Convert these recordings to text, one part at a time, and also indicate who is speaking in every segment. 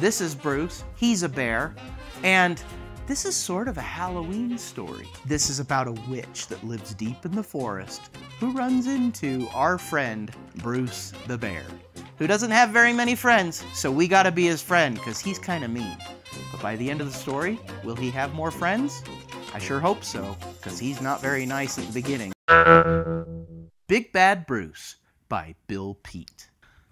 Speaker 1: This is Bruce. He's a bear. And this is sort of a Halloween story. This is about a witch that lives deep in the forest who runs into our friend, Bruce the bear, who doesn't have very many friends, so we gotta be his friend because he's kind of mean. But by the end of the story, will he have more friends? I sure hope so, because he's not very nice at the beginning. Big Bad Bruce by Bill Peet.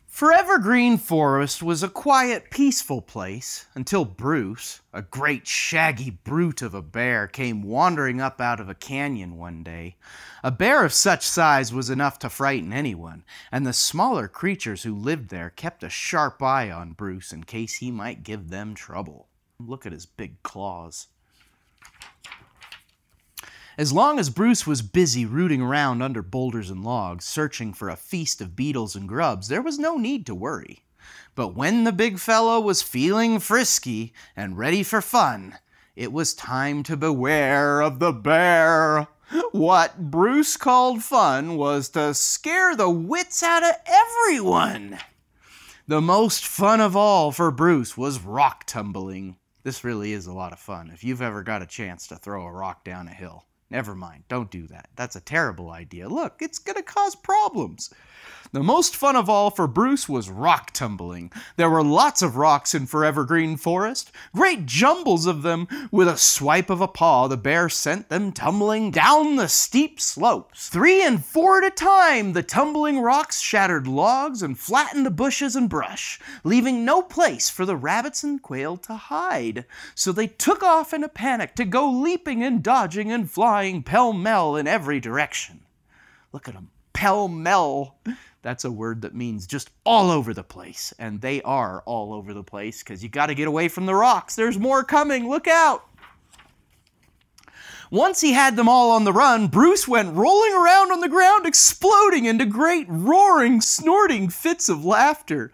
Speaker 1: Forever Green Forest was a quiet, peaceful place until Bruce, a great shaggy brute of a bear, came wandering up out of a canyon one day. A bear of such size was enough to frighten anyone, and the smaller creatures who lived there kept a sharp eye on Bruce in case he might give them trouble. Look at his big claws. As long as Bruce was busy rooting around under boulders and logs, searching for a feast of beetles and grubs, there was no need to worry. But when the big fellow was feeling frisky and ready for fun, it was time to beware of the bear. What Bruce called fun was to scare the wits out of everyone. The most fun of all for Bruce was rock tumbling. This really is a lot of fun if you've ever got a chance to throw a rock down a hill. Never mind, don't do that. That's a terrible idea. Look, it's gonna cause problems. The most fun of all for Bruce was rock tumbling. There were lots of rocks in Forever Green Forest, great jumbles of them. With a swipe of a paw, the bear sent them tumbling down the steep slopes. 3 and 4 at a time, the tumbling rocks shattered logs and flattened the bushes and brush, leaving no place for the rabbits and quail to hide. So they took off in a panic to go leaping and dodging and flying pell-mell in every direction. Look at them, pell-mell. That's a word that means just all over the place. And they are all over the place because you got to get away from the rocks. There's more coming. Look out. Once he had them all on the run, Bruce went rolling around on the ground, exploding into great roaring, snorting fits of laughter.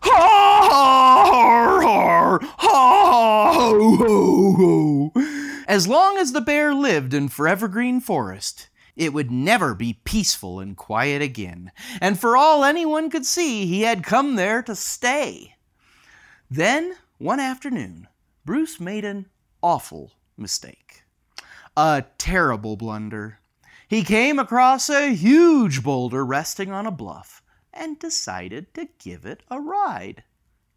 Speaker 1: Ha ha ha ha ho ho ho. As long as the bear lived in Forever Green Forest, it would never be peaceful and quiet again, and for all anyone could see, he had come there to stay. Then, one afternoon, Bruce made an awful mistake. A terrible blunder. He came across a huge boulder resting on a bluff and decided to give it a ride.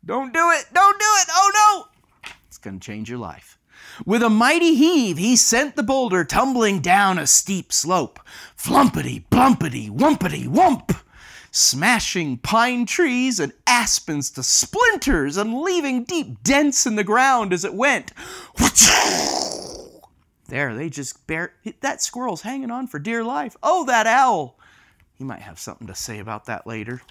Speaker 1: Don't do it! Don't do it! Oh no! It's gonna change your life. With a mighty heave, he sent the boulder tumbling down a steep slope. Flumpity, blumpity, wumpity, wump! Smashing pine trees and aspens to splinters and leaving deep dents in the ground as it went. There, they just that squirrel's hanging on for dear life. Oh, that owl! He might have something to say about that later.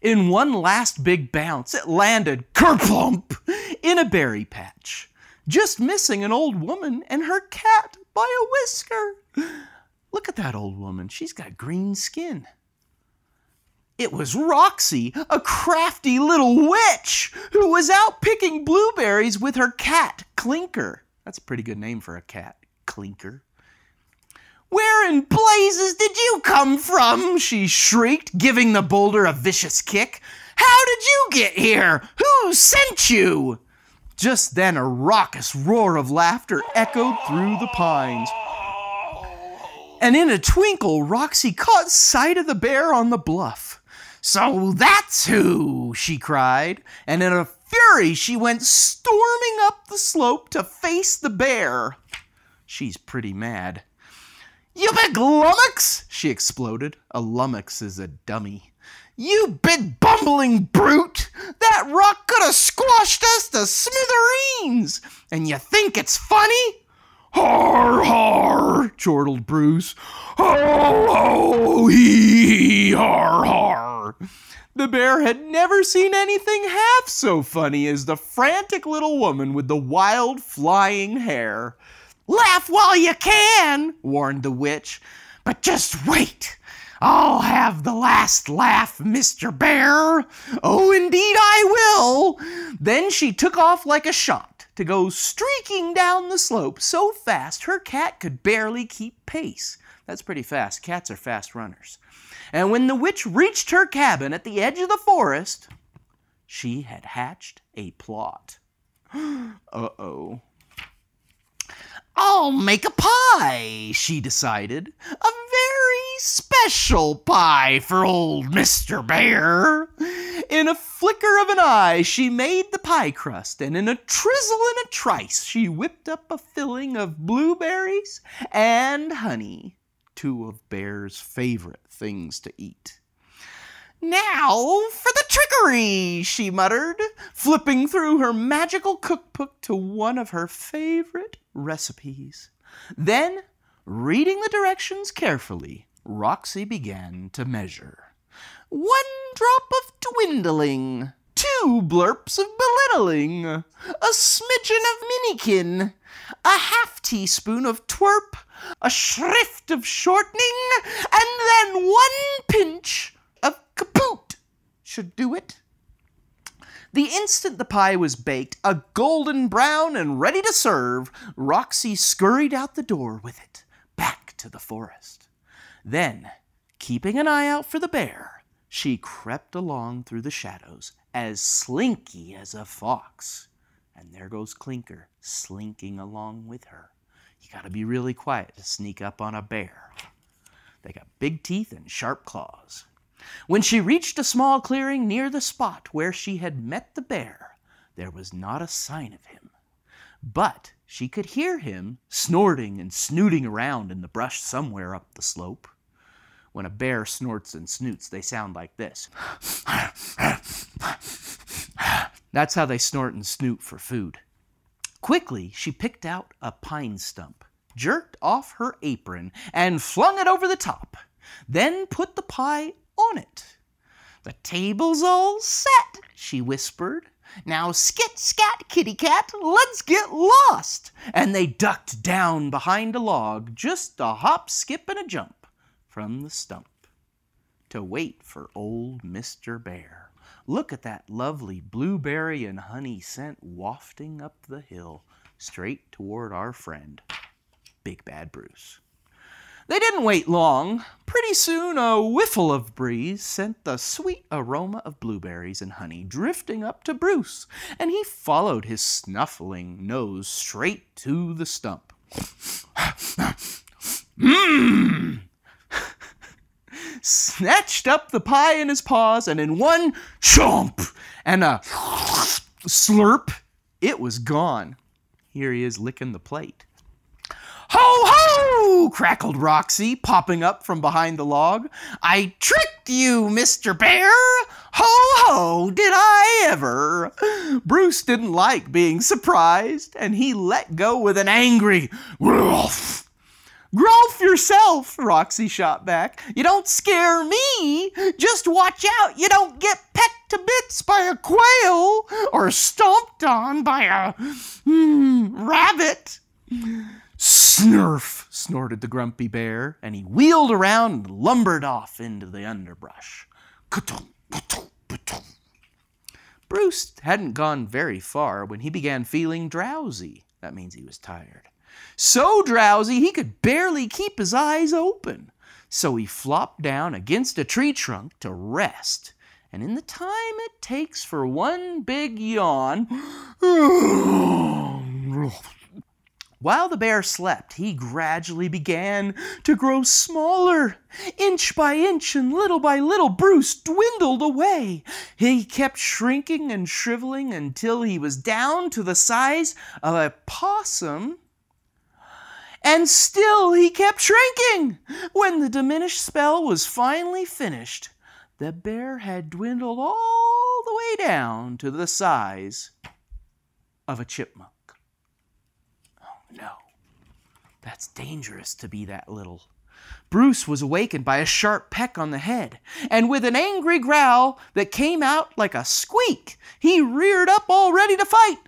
Speaker 1: In one last big bounce, it landed kerplump in a berry patch, just missing an old woman and her cat by a whisker. Look at that old woman. She's got green skin. It was Roxy, a crafty little witch who was out picking blueberries with her cat, Clinker. That's a pretty good name for a cat, Clinker. Where in blazes did you come from? She shrieked, giving the boulder a vicious kick. How did you get here? Who sent you? Just then a raucous roar of laughter echoed through the pines. And in a twinkle, Roxy caught sight of the bear on the bluff. So that's who, she cried, and in a fury she went storming up the slope to face the bear. She's pretty mad. You big lummox, she exploded. A lummox is a dummy. You big bumbling brute! That rock could have squashed us to smithereens! And you think it's funny? Har, har, chortled Bruce. Ho, ho, hee, har, har. The bear had never seen anything half so funny as the frantic little woman with the wild flying hair. Laugh while you can, warned the witch, but just wait. I'll have the last laugh, Mr. Bear. Oh, indeed I will. Then she took off like a shot to go streaking down the slope so fast her cat could barely keep pace. That's pretty fast. Cats are fast runners. And when the witch reached her cabin at the edge of the forest, she had hatched a plot. Uh-oh. I'll make a pie, she decided. A very special pie for old Mr. Bear. In a flicker of an eye, she made the pie crust, and in a trizzle and a trice, she whipped up a filling of blueberries and honey, two of Bear's favorite things to eat. Now for the trickery, she muttered, flipping through her magical cookbook to one of her favorite recipes. Then, reading the directions carefully, Roxy began to measure. 1 drop of dwindling, 2 blurps of belittling, a smidgen of minikin, a half teaspoon of twerp, a shrift of shortening, and then 1 pinch of kaput should do it. The instant the pie was baked, a golden brown and ready to serve, Roxy scurried out the door with it, back to the forest. Then, keeping an eye out for the bear, she crept along through the shadows, as slinky as a fox. And there goes Clinker, slinking along with her. You gotta be really quiet to sneak up on a bear. They got big teeth and sharp claws. When she reached a small clearing near the spot where she had met the bear, there was not a sign of him. But she could hear him snorting and snooting around in the brush somewhere up the slope. When a bear snorts and snoots, they sound like this. That's how they snort and snoot for food. Quickly, she picked out a pine stump, jerked off her apron, and flung it over the top. Then put the pie on it. The table's all set, she whispered. Now skit, scat, kitty cat, let's get lost. And they ducked down behind a log, just a hop, skip, and a jump from the stump, to wait for old Mr. Bear. Look at that lovely blueberry and honey scent wafting up the hill, straight toward our friend, Big Bad Bruce. They didn't wait long. Pretty soon a whiffle of breeze sent the sweet aroma of blueberries and honey drifting up to Bruce, and he followed his snuffling nose straight to the stump. Mmm! Snatched up the pie in his paws, and in one chomp and a slurp, it was gone. Here he is licking the plate. Ho, ho! Crackled Roxy, popping up from behind the log. I tricked you, Mr. Bear! Ho, ho! Did I ever? Bruce didn't like being surprised, and he let go with an angry "Growlf." Growlf yourself, Roxy shot back. You don't scare me. Just watch out you don't get pecked to bits by a quail or stomped on by a rabbit. Snurf, snorted the grumpy bear, and he wheeled around and lumbered off into the underbrush. Ka-tum, ka-tum, ka-tum. Bruce hadn't gone very far when he began feeling drowsy. That means he was tired. So drowsy he could barely keep his eyes open. So he flopped down against a tree trunk to rest. And in the time it takes for one big yawn, while the bear slept, he gradually began to grow smaller. Inch by inch and little by little, Bruce dwindled away. He kept shrinking and shriveling until he was down to the size of a possum. And still he kept shrinking. When the diminished spell was finally finished, the bear had dwindled all the way down to the size of a chipmunk. No, that's dangerous to be that little. Bruce was awakened by a sharp peck on the head, and with an angry growl that came out like a squeak, he reared up all ready to fight.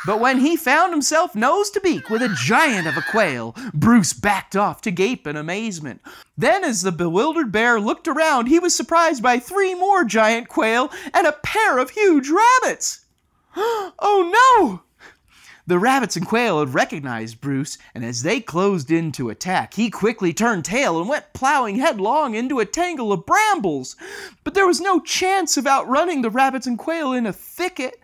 Speaker 1: But when he found himself nose to beak with a giant of a quail, Bruce backed off to gape in amazement. Then as the bewildered bear looked around, he was surprised by 3 more giant quail and a pair of huge rabbits. Oh no! The rabbits and quail had recognized Bruce, and as they closed in to attack, he quickly turned tail and went plowing headlong into a tangle of brambles. But there was no chance of outrunning the rabbits and quail in a thicket.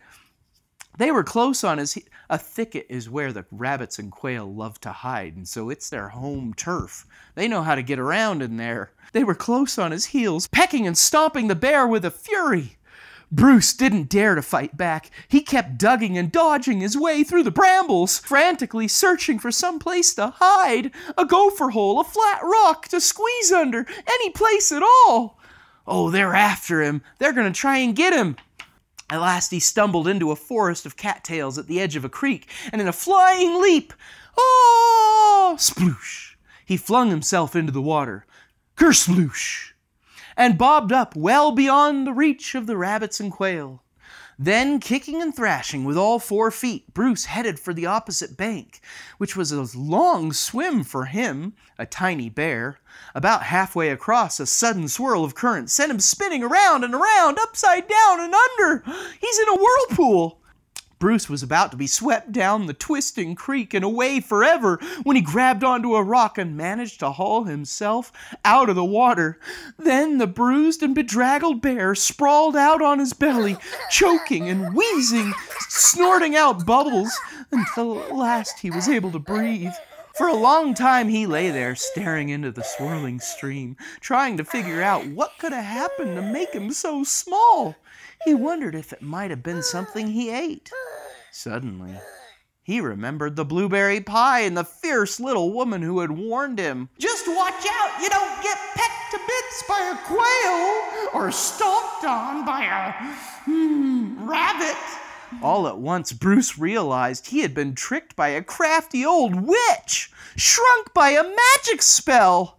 Speaker 1: They were close on his A thicket is where the rabbits and quail love to hide, and so it's their home turf. They know how to get around in there. They were close on his heels, pecking and stomping the bear with a fury. Bruce didn't dare to fight back. He kept ducking and dodging his way through the brambles, frantically searching for some place to hide, a gopher hole, a flat rock to squeeze under, any place at all. Oh, they're after him. They're going to try and get him. At last he stumbled into a forest of cattails at the edge of a creek, and in a flying leap, oh, sploosh, he flung himself into the water, kersploosh, and bobbed up well beyond the reach of the rabbits and quail. Then, kicking and thrashing with all 4 feet, Bruce headed for the opposite bank, which was a long swim for him, a tiny bear. About halfway across, a sudden swirl of current sent him spinning around and around, upside down and under. He's in a whirlpool. Bruce was about to be swept down the twisting creek and away forever when he grabbed onto a rock and managed to haul himself out of the water. Then the bruised and bedraggled bear sprawled out on his belly, choking and wheezing, snorting out bubbles, until at last he was able to breathe. For a long time he lay there staring into the swirling stream, trying to figure out what could have happened to make him so small. He wondered if it might have been something he ate. Suddenly, he remembered the blueberry pie and the fierce little woman who had warned him. Just watch out you don't get pecked to bits by a quail or stomped on by a rabbit. All at once, Bruce realized he had been tricked by a crafty old witch, shrunk by a magic spell.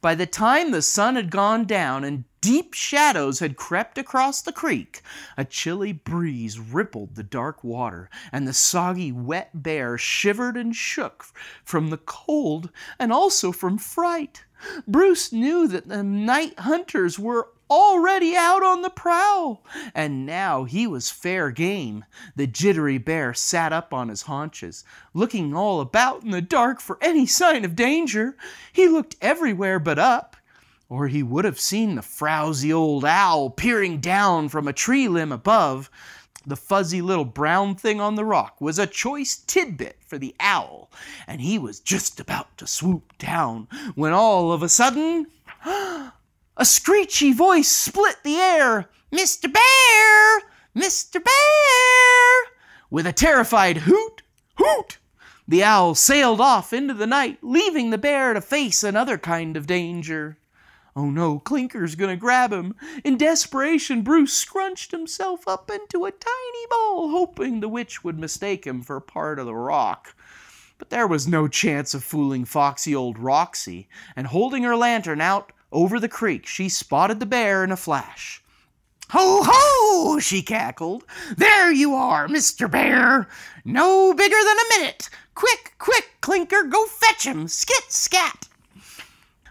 Speaker 1: By the time the sun had gone down and deep shadows had crept across the creek, a chilly breeze rippled the dark water, and the soggy, wet bear shivered and shook from the cold and also from fright. Bruce knew that the night hunters were already out on the prowl, and now he was fair game. The jittery bear sat up on his haunches, looking all about in the dark for any sign of danger. He looked everywhere but up, or he would have seen the frowsy old owl peering down from a tree limb above. The fuzzy little brown thing on the rock was a choice tidbit for the owl, and he was just about to swoop down when all of a sudden, a screechy voice split the air. "Mr. Bear! Mr. Bear!" With a terrified hoot, hoot, the owl sailed off into the night, leaving the bear to face another kind of danger. Oh no, Clinker's gonna grab him. In desperation, Bruce scrunched himself up into a tiny ball, hoping the witch would mistake him for part of the rock. But there was no chance of fooling foxy old Roxy, and holding her lantern out over the creek, she spotted the bear in a flash. "Ho, ho!" she cackled. "There you are, Mr. Bear. No bigger than a minute. Quick, quick, Clinker, go fetch him. Skit, scat."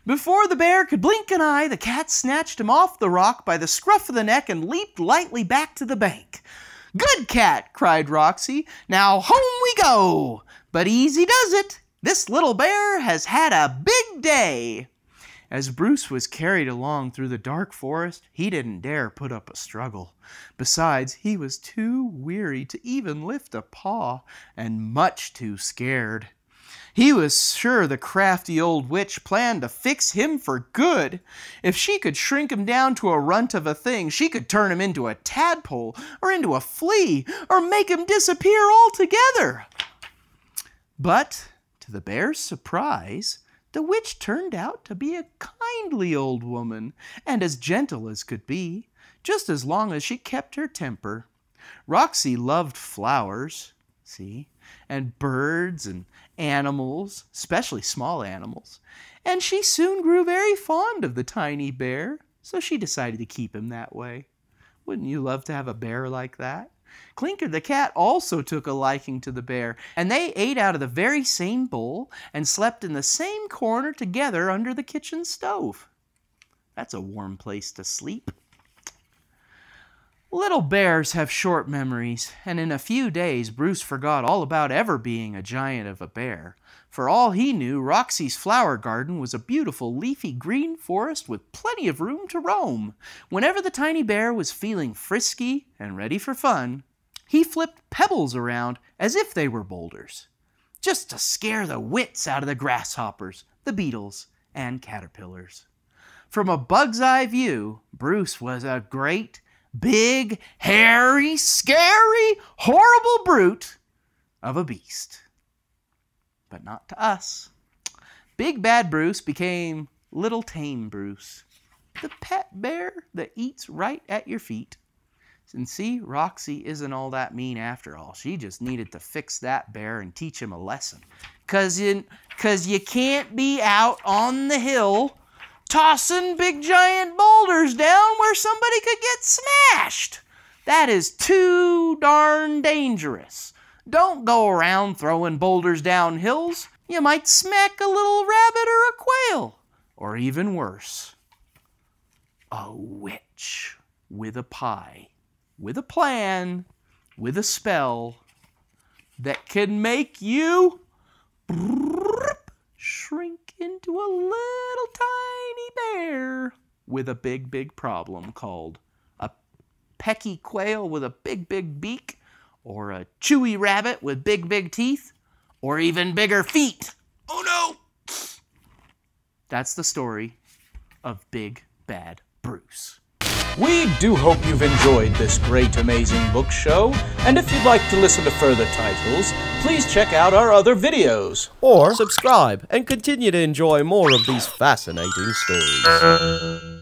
Speaker 1: Before the bear could blink an eye, the cat snatched him off the rock by the scruff of the neck and leaped lightly back to the bank. "Good cat!" cried Roxy. "Now home we go! But easy does it. This little bear has had a big day." As Bruce was carried along through the dark forest, he didn't dare put up a struggle. Besides, he was too weary to even lift a paw, and much too scared. He was sure the crafty old witch planned to fix him for good. If she could shrink him down to a runt of a thing, she could turn him into a tadpole, or into a flea, or make him disappear altogether. But, to the bear's surprise, the witch turned out to be a kindly old woman, and as gentle as could be, just as long as she kept her temper. Roxy loved flowers, and birds and animals, especially small animals, and she soon grew very fond of the tiny bear, so she decided to keep him that way. Wouldn't you love to have a bear like that? Clinker the cat also took a liking to the bear, and they ate out of the very same bowl and slept in the same corner together under the kitchen stove. That's a warm place to sleep. Little bears have short memories, and in a few days Bruce forgot all about ever being a giant of a bear. For all he knew, Roxy's flower garden was a beautiful leafy green forest with plenty of room to roam. Whenever the tiny bear was feeling frisky and ready for fun, he flipped pebbles around as if they were boulders, just to scare the wits out of the grasshoppers, the beetles, and caterpillars. From a bug's eye view, Bruce was a great, big, hairy, scary, horrible brute of a beast. But not to us. Big Bad Bruce became Little Tame Bruce, the pet bear that eats right at your feet. And see, Roxy isn't all that mean after all. She just needed to fix that bear and teach him a lesson. 'Cause you can't be out on the hill tossing big giant boulders down where somebody could get smashed. That is too darn dangerous. Don't go around throwing boulders down hills. You might smack a little rabbit or a quail. Or even worse, a witch with a pie, with a plan, with a spell that can make you shrink into a little tiny bear with a big, big problem called a pecky quail with a big, big beak, or a chewy rabbit with big, big teeth, or even bigger feet. Oh no! That's the story of Big Bad Bruce.
Speaker 2: We do hope you've enjoyed this great, amazing book show, and if you'd like to listen to further titles, please check out our other videos.
Speaker 3: Or subscribe and continue to enjoy more of these fascinating stories.